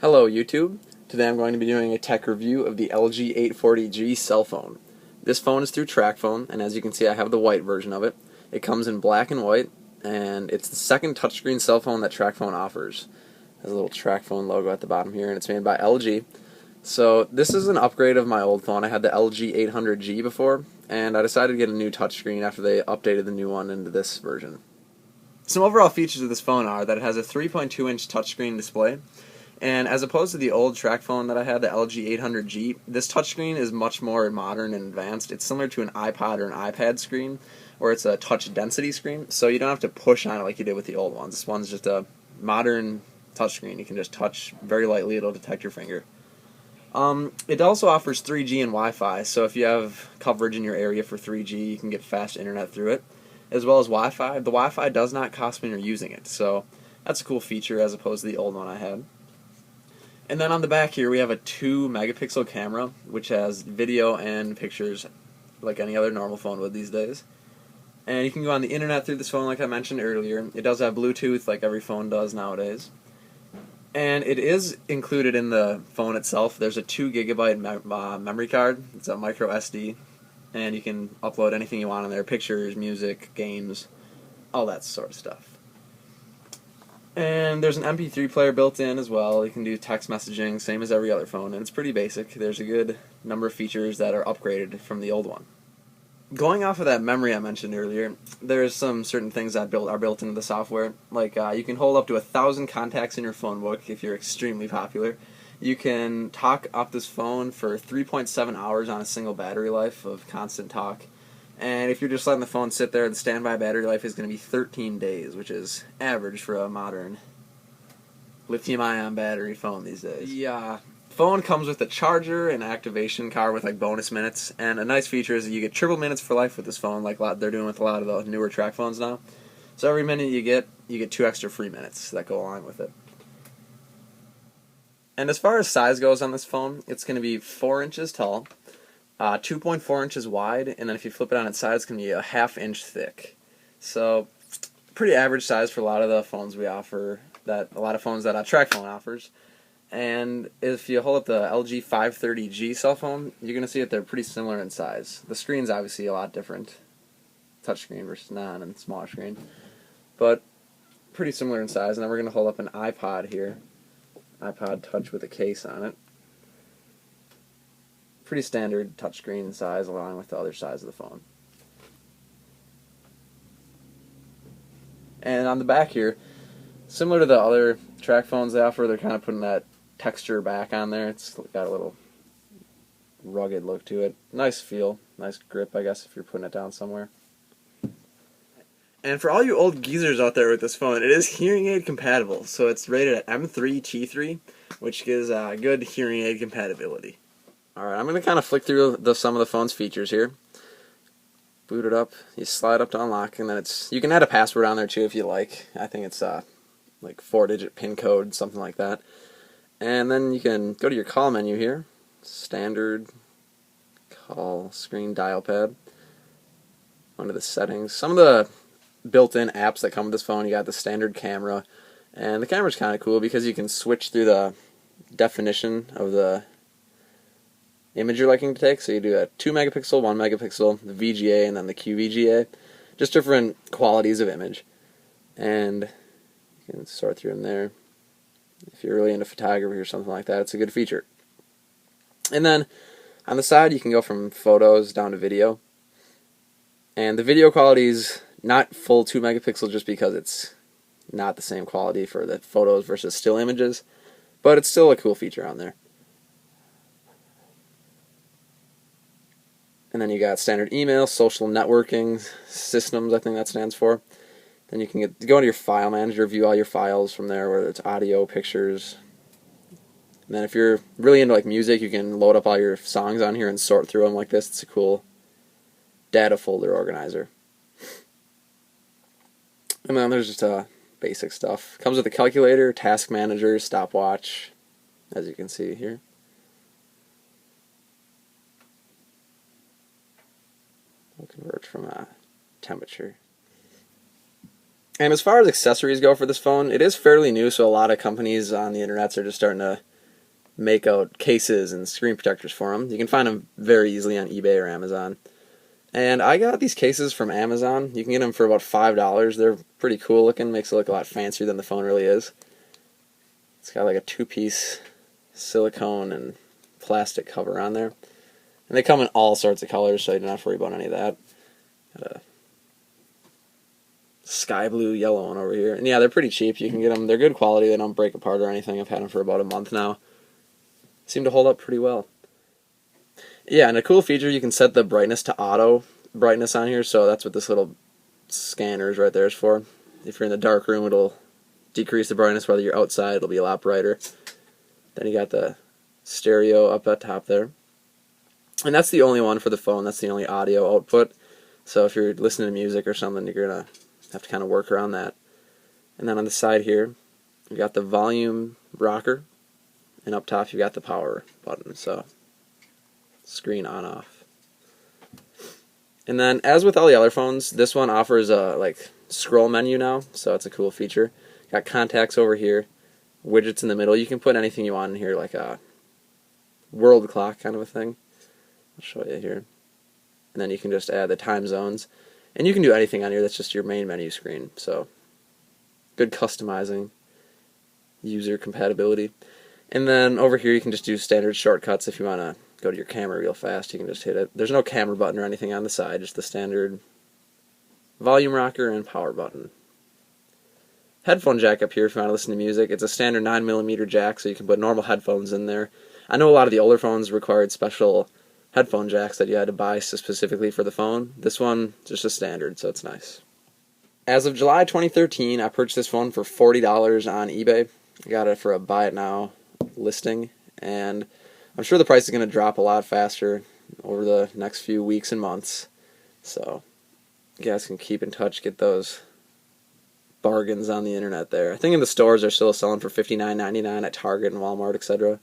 Hello YouTube. Today I'm going to be doing a tech review of the LG 840G cell phone. This phone is through TracFone, and as you can see I have the white version of it. It comes in black and white, and it's the second touchscreen cell phone that TracFone offers. It has a little TracFone logo at the bottom here, and it's made by LG. So this is an upgrade of my old phone. I had the LG 800G before, and I decided to get a new touchscreen after they updated the new one into this version. Some overall features of this phone are that it has a 3.2-inch touchscreen display. And as opposed to the old TracFone that I had, the LG 800G, this touchscreen is much more modern and advanced. It's similar to an iPod or an iPad screen, where it's a touch density screen, so you don't have to push on it like you did with the old ones. This one's just a modern touchscreen. You can just touch very lightly, it'll detect your finger. It also offers 3G and Wi-Fi, so if you have coverage in your area for 3G, you can get fast internet through it, as well as Wi-Fi. The Wi-Fi does not cost when you're using it, so that's a cool feature as opposed to the old one I had. And then on the back here we have a 2-megapixel camera, which has video and pictures like any other normal phone would these days. And you can go on the internet through this phone like I mentioned earlier. It does have Bluetooth like every phone does nowadays. And it is included in the phone itself. There's a 2 GB memory card. It's a micro SD. And you can upload anything you want on there. Pictures, music, games, all that sort of stuff. And there's an MP3 player built in as well. You can do text messaging, same as every other phone, and it's pretty basic. There's a good number of features that are upgraded from the old one. Going off of that memory I mentioned earlier, there's some certain things that are built into the software. Like you can hold up to 1,000 contacts in your phone book if you're extremely popular. You can talk off this phone for 3.7 hours on a single battery life of constant talk. And if you're just letting the phone sit there, the standby battery life is going to be 13 days, which is average for a modern lithium-ion battery phone these days. The phone comes with a charger, an activation card with like bonus minutes, and a nice feature is that you get triple minutes for life with this phone, like they're doing with a lot of the newer TracFones now. So every minute you get 2 extra free minutes that go along with it. And as far as size goes on this phone, it's going to be 4 inches tall. 2.4 inches wide, and then if you flip it on its side, it's going to be a ½ inch thick. So, pretty average size for a lot of the phones we offer, a lot of phones that TracFone offers. And if you hold up the LG 530G cell phone, you're going to see that they're pretty similar in size. The screen's obviously a lot different, touchscreen versus non and smaller screen, but pretty similar in size. And then we're going to hold up an iPod here, iPod Touch with a case on it. Pretty standard touchscreen size along with the other sides of the phone. And on the back here, similar to the other TracFones they offer, they're kind of putting that texture back on there. It's got a little rugged look to it. Nice feel, nice grip I guess if you're putting it down somewhere. And for all you old geezers out there with this phone, it is hearing aid compatible. So it's rated at M3T3, which gives good hearing aid compatibility. Alright, I'm going to kind of flick through some of the phone's features here. Boot it up, you slide up to unlock, and then you can add a password on there too if you like. I think it's like 4-digit PIN code, something like that. And then you can go to your call menu here. Standard call screen dial pad. Under the settings. Some of the built-in apps that come with this phone, you got the standard camera. And the camera's kind of cool because you can switch through the definition of the image you're liking to take. So you do a 2-megapixel, 1-megapixel, the VGA, and then the QVGA. Just different qualities of image. And you can sort through them there. If you're really into photography or something like that, it's a good feature. And then on the side you can go from photos down to video. And the video quality is not full 2-megapixel just because it's not the same quality for the photos versus still images. But it's still a cool feature on there. And then you got standard email, social networking systems, I think that stands for. Then you can go into your file manager, view all your files from there, whether it's audio, pictures. And then if you're really into like music, you can load up all your songs on here and sort through them like this. It's a cool data folder organizer. And then there's just basic stuff. Comes with a calculator, task manager, stopwatch, as you can see here. We'll convert from temperature. And as far as accessories go for this phone, it is fairly new, so a lot of companies on the internet are just starting to make out cases and screen protectors for them. You can find them very easily on eBay or Amazon. And I got these cases from Amazon. You can get them for about $5. They're pretty cool looking, makes it look a lot fancier than the phone really is. It's got like a two-piece silicone and plastic cover on there. And they come in all sorts of colors, so you don't have to worry about any of that. Got a sky blue yellow one over here. And yeah, they're pretty cheap. You can get them. They're good quality. They don't break apart or anything. I've had them for about a month now. Seem to hold up pretty well. Yeah, and a cool feature, you can set the brightness to auto brightness on here, so that's what this little scanner is right there is for. If you're in the dark room, it'll decrease the brightness. Whether you're outside, it'll be a lot brighter. Then you got the stereo up at top there. And that's the only one for the phone. That's the only audio output. So if you're listening to music or something, you're going to have to kind of work around that. And then on the side here, you got the volume rocker. And up top, you got the power button. So screen on off. And then, as with all the other phones, this one offers a scroll menu now, so it's a cool feature. Got contacts over here, widgets in the middle. You can put anything you want in here, like a world clock kind of a thing. I'll show you here. And then you can just add the time zones. And you can do anything on here, that's just your main menu screen. So, good customizing, user compatibility. And then over here you can just do standard shortcuts if you want to go to your camera real fast. You can just hit it. There's no camera button or anything on the side, just the standard volume rocker and power button. Headphone jack up here if you want to listen to music. It's a standard 9mm jack, so you can put normal headphones in there. I know a lot of the older phones required special headphone jacks that you had to buy specifically for the phone. This one, just a standard, so it's nice. As of July 2013, I purchased this phone for $40 on eBay. I got it for a buy it now listing, and I'm sure the price is going to drop a lot faster over the next few weeks and months. So you guys can keep in touch, get those bargains on the internet there. I think in the stores they're still selling for $59.99 at Target and Walmart, etc.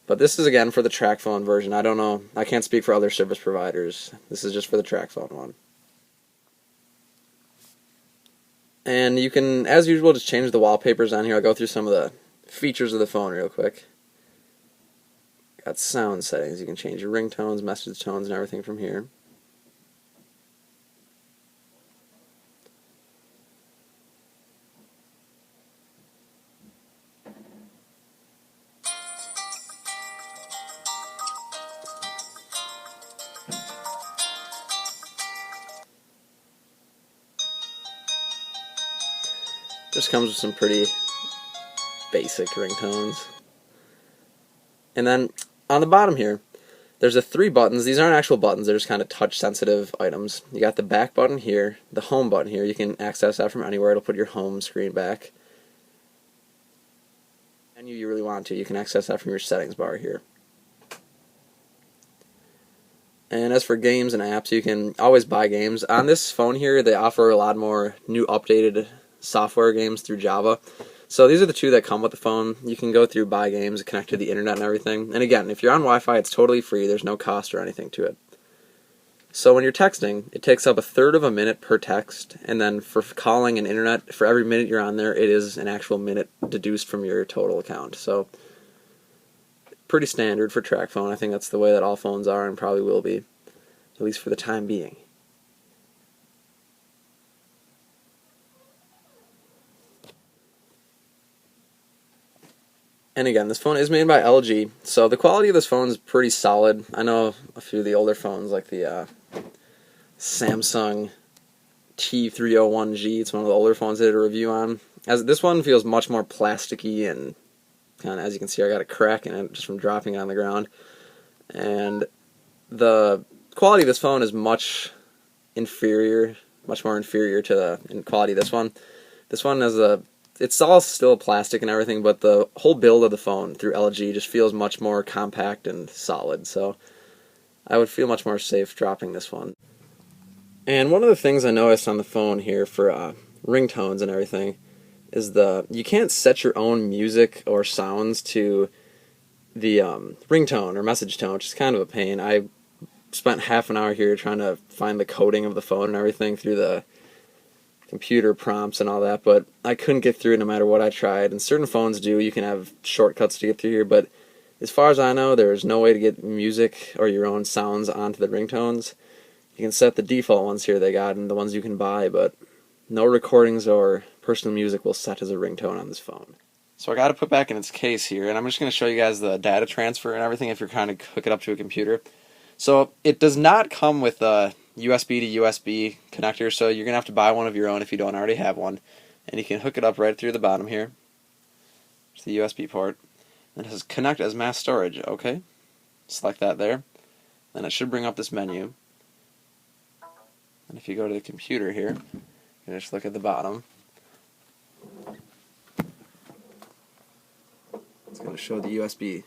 But this is again for the TracFone version. I don't know. I can't speak for other service providers. This is just for the TracFone one. And you can, as usual, just change the wallpapers on here. I'll go through some of the features of the phone real quick. Got sound settings. You can change your ringtones, message tones, and everything from here. Just comes with some pretty basic ringtones. And then on the bottom here, there's the 3 buttons. These aren't actual buttons, they're just kind of touch-sensitive items. You got the back button here, the home button here. You can access that from anywhere. It'll put your home screen back. And you really want to, you can access that from your settings bar here. And as for games and apps, you can always buy games. On this phone here, they offer a lot more new updated software games through Java. So these are the 2 that come with the phone. You can go through buy games, connect to the internet and everything. And again, if you're on Wi-Fi, it's totally free. There's no cost or anything to it. So when you're texting, it takes up 1/3 of a minute per text. And then for calling and internet, for every minute you're on there, it is an actual minute deduced from your total account. So pretty standard for TracFone. I think that's the way that all phones are and probably will be, at least for the time being. And again, this phone is made by LG, so the quality of this phone is pretty solid. I know a few of the older phones, like the Samsung T301G. It's one of the older phones I did a review on. As this one feels much more plasticky, and kind of, as you can see, I got a crack in it just from dropping it on the ground. And the quality of this phone is much more inferior to the quality of this one. This one has it's all still plastic and everything, but the whole build of the phone through LG just feels much more compact and solid, so I would feel much more safe dropping this one. And one of the things I noticed on the phone here for ringtones and everything is you can't set your own music or sounds to the ringtone or message tone, which is kind of a pain. I spent half an hour here trying to find the coding of the phone and everything through computer prompts and all that, but I couldn't get through it no matter what I tried. And certain phones do, you can have shortcuts to get through here, but as far as I know, there's no way to get music or your own sounds onto the ringtones. You can set the default ones here they got and the ones you can buy, but no recordings or personal music will set as a ringtone on this phone. So I got to put back in its case here, and I'm just going to show you guys the data transfer and everything if you're trying to hook it up to a computer. So it does not come with a USB to USB connector, so you're going to have to buy one of your own if you don't already have one. And you can hook it up right through the bottom here. It's the USB port. And it says connect as mass storage. Okay. Select that there. Then it should bring up this menu. And if you go to the computer here, you just look at the bottom. It's going to show the USB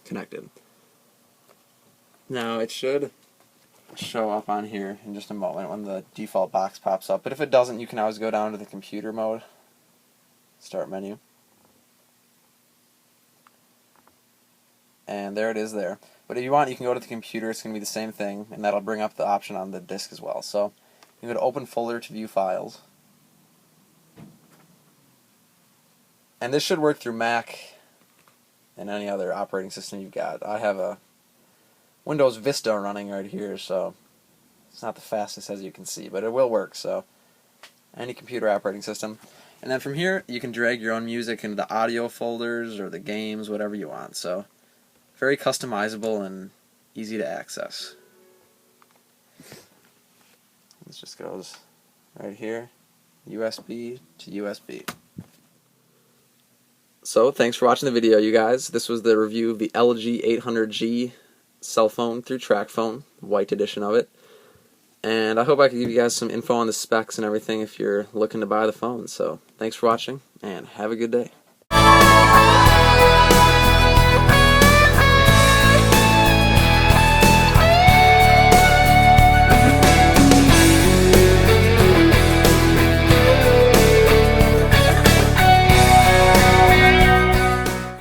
connected. Now it should show up on here in just a moment when the default box pops up, but if it doesn't, you can always go down to the computer mode, start menu, and there it is there. But if you want, you can go to the computer, it's going to be the same thing, and that'll bring up the option on the disk as well. So you go to open folder to view files, and this should work through Mac and any other operating system you've got. I have a Windows Vista running right here, so it's not the fastest as you can see, but it will work, so any computer operating system. And then from here, you can drag your own music into the audio folders or the games, whatever you want. So very customizable and easy to access. This just goes right here, USB to USB. So thanks for watching the video, you guys. This was the review of the LG 800G cell phone through TracFone, white edition of it. And I hope I could give you guys some info on the specs and everything if you're looking to buy the phone. So thanks for watching, and have a good day.